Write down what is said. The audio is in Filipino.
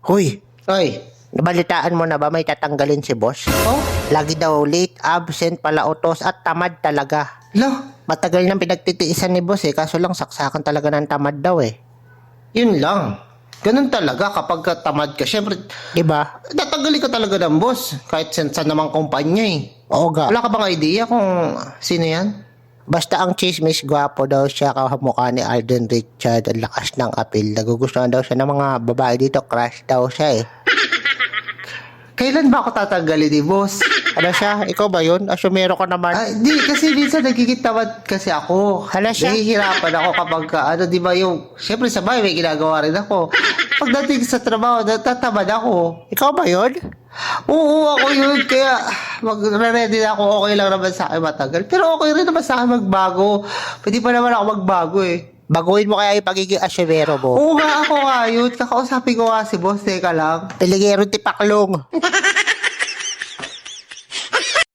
Huy, Oy. nabalitaan mo na ba may tatanggalin si boss? Oh? Lagi daw late, absent, palautos at tamad talaga. Lo, Matagal nang pinagtitiisan ni boss kaso lang saksakan talaga ng tamad daw yun lang. Ganun talaga kapag tamad ka. Siyempre, Diba? tatanggalin ka talaga ng boss. Kahit saan namang kumpanya Oo ga. Wala ka bang idea kung sino yan? Basta ang chismis, gwapo daw siya, kamukha ni Alden Richard, ang lakas ng apil. Nagugustuhan daw siya ng mga babae dito, crush daw siya Kailan ba ako tatanggalin ni boss? Ano siya? Ikaw ba yun? Asumero ka naman. Di, kasi minsan nagkikitawad kasi ako. Hala siya? Nahihirapan ako kapag, di ba yung, syempre sa bahay may ginagawa rin ako. Pagdating sa trabaho, natatamad ako. Ikaw ba yun? Oo, ako yun. Kaya, magre-ready na ako. Okay lang naman sa akin matagal. Pero okay rin naman sa akin magbago. Pwede pa naman ako magbago Baguhin mo kaya yung pagiging asumero mo. Oo nga, ako nga yun. Kakausapin ko nga si boss. Teka lang. Peligero tipaklong.